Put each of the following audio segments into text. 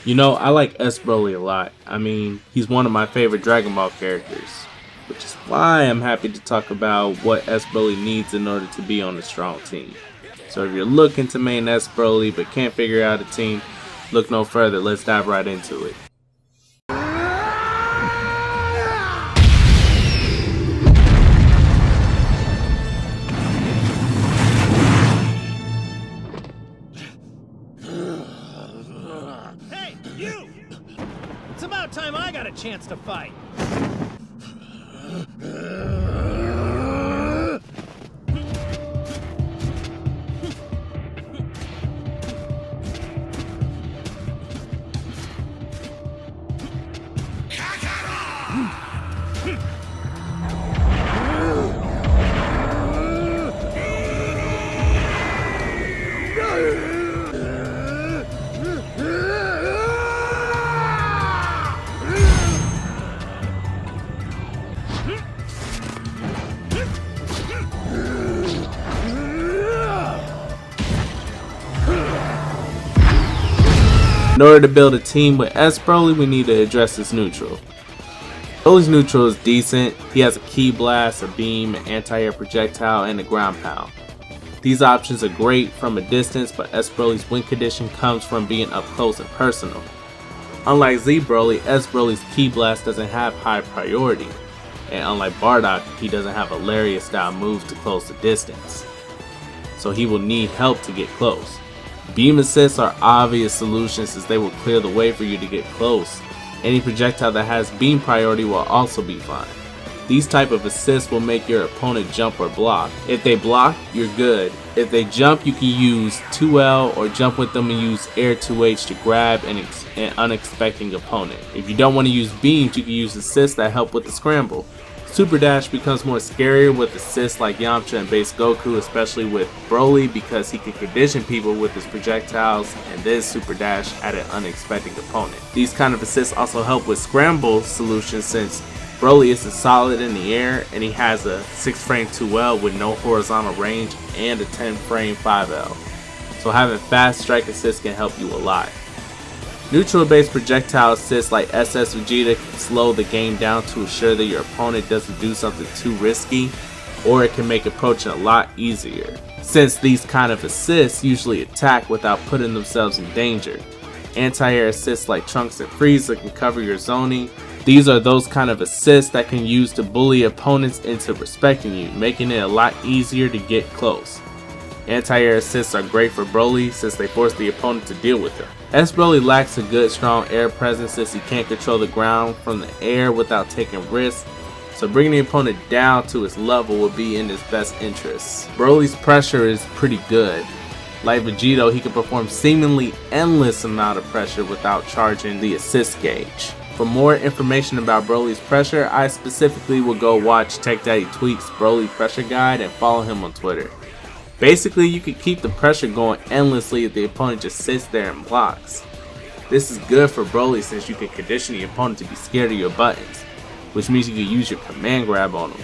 You know, I like S. Broly a lot. I mean, he's one of my favorite Dragon Ball characters, which is why I'm happy to talk about what S. Broly needs in order to be on a strong team. So if you're looking to main S. Broly but can't figure out a team, look no further. Let's dive right into it. Hey, you! It's about time I got a chance to fight. In order to build a team with S. Broly, we need to address his neutral. Broly's neutral is decent. He has a Ki Blast, a beam, an anti-air projectile, and a ground pound. These options are great from a distance, but S. Broly's win condition comes from being up close and personal. Unlike Z Broly, S. Broly's Ki Blast doesn't have high priority, and unlike Bardock, he doesn't have a Lariat style move to close the distance, so he will need help to get close. Beam assists are obvious solutions since they will clear the way for you to get close. Any projectile that has beam priority will also be fine. These type of assists will make your opponent jump or block. If they block, you're good. If they jump, you can use 2L or jump with them and use Air 2H to grab an unexpected opponent. If you don't want to use beams, you can use assists that help with the scramble. Super Dash becomes more scarier with assists like Yamcha and Base Goku, especially with Broly because he can condition people with his projectiles and then Super Dash at an unexpected opponent. These kind of assists also help with scramble solutions since Broly is solid in the air and he has a 6-frame 2L with no horizontal range and a 10-frame 5L. So having fast strike assists can help you a lot. Neutral-based projectile assists like SS Vegeta can slow the game down to ensure that your opponent doesn't do something too risky, or it can make approaching a lot easier, since these kind of assists usually attack without putting themselves in danger. Anti-air assists like Trunks and Frieza can cover your zoning. These are those kind of assists that can use to bully opponents into respecting you, making it a lot easier to get close. Anti-air assists are great for Broly since they force the opponent to deal with him. S. Broly lacks a good strong air presence since he can't control the ground from the air without taking risks, so bringing the opponent down to his level would be in his best interests. Broly's pressure is pretty good. Like Vegito, he can perform seemingly endless amount of pressure without charging the assist gauge. For more information about Broly's pressure, I specifically will go watch Tech Daddy Tweak's Broly Pressure Guide and follow him on Twitter. Basically, you can keep the pressure going endlessly if the opponent just sits there and blocks. This is good for Broly since you can condition the opponent to be scared of your buttons, which means you can use your command grab on them.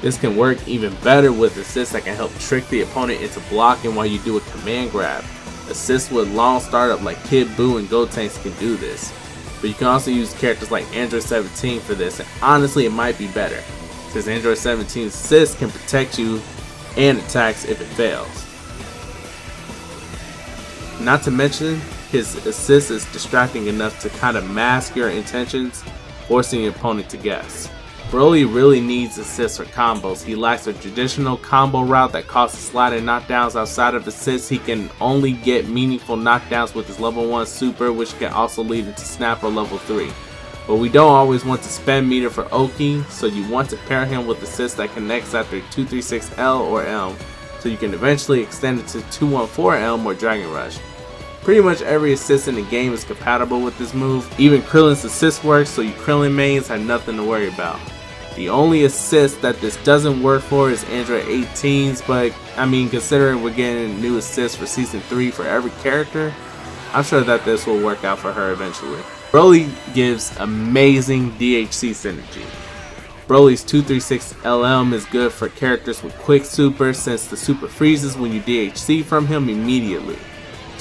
This can work even better with assists that can help trick the opponent into blocking while you do a command grab. Assists with long startup like Kid Buu and Gotenks can do this, but you can also use characters like Android 17 for this, and honestly it might be better, since Android 17's assists can protect you and attacks if it fails. Not to mention, his assist is distracting enough to kind of mask your intentions, forcing your opponent to guess. Broly really needs assists for combos. He lacks a traditional combo route that causes sliding knockdowns. Outside of assists, he can only get meaningful knockdowns with his level 1 super, which can also lead into Snap or level 3. But we don't always want to spend meter for Oki, so you want to pair him with assists that connects after 236L or Elm, so you can eventually extend it to 214 Elm or Dragon Rush. Pretty much every assist in the game is compatible with this move. Even Krillin's assist works, so you Krillin mains have nothing to worry about. The only assist that this doesn't work for is Android 18's, but I mean, considering we're getting new assists for Season 3 for every character, I'm sure that this will work out for her eventually. Broly gives amazing DHC synergy. Broly's 236 LM is good for characters with quick super since the super freezes when you DHC from him immediately.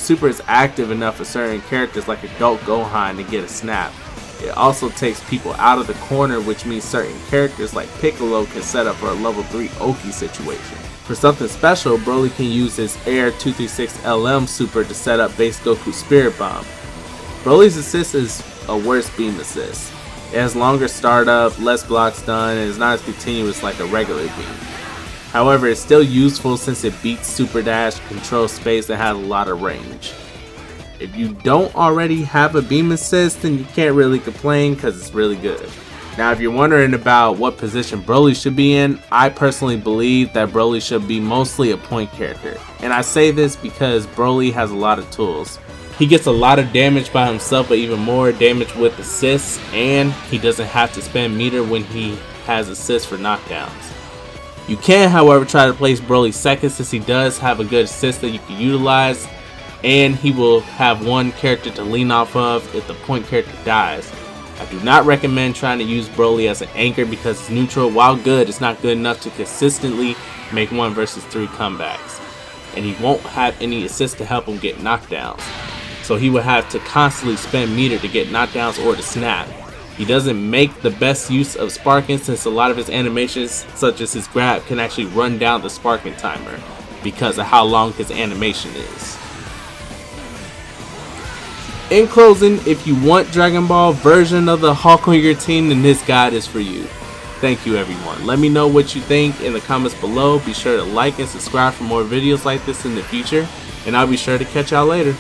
Super is active enough for certain characters like Adult Gohan to get a snap. It also takes people out of the corner, which means certain characters like Piccolo can set up for a level 3 Oki situation. For something special, Broly can use his Air 236 LM Super to set up base Goku Spirit Bomb. Broly's assist is a worse beam assist. It has longer startup, less blocks done, and is not as continuous like a regular beam. However, it's still useful since it beats Super Dash, controls space, and has a lot of range. If you don't already have a beam assist, then you can't really complain because it's really good. Now, if you're wondering about what position Broly should be in, I personally believe that Broly should be mostly a point character. And I say this because Broly has a lot of tools. He gets a lot of damage by himself, but even more damage with assists, and he doesn't have to spend meter when he has assists for knockdowns. You can, however, try to place Broly second since he does have a good assist that you can utilize, and he will have one character to lean off of if the point character dies. I do not recommend trying to use Broly as an anchor because it's neutral. While good, it's not good enough to consistently make 1 versus 3 comebacks. And he won't have any assist to help him get knockdowns. So he will have to constantly spend meter to get knockdowns or to snap. He doesn't make the best use of sparking since a lot of his animations, such as his grab, can actually run down the sparking timer because of how long his animation is. In closing, if you want Dragon Ball version of the Hulk on your team, then this guide is for you. Thank you everyone. Let me know what you think in the comments below. Be sure to like and subscribe for more videos like this in the future, and I'll be sure to catch y'all later.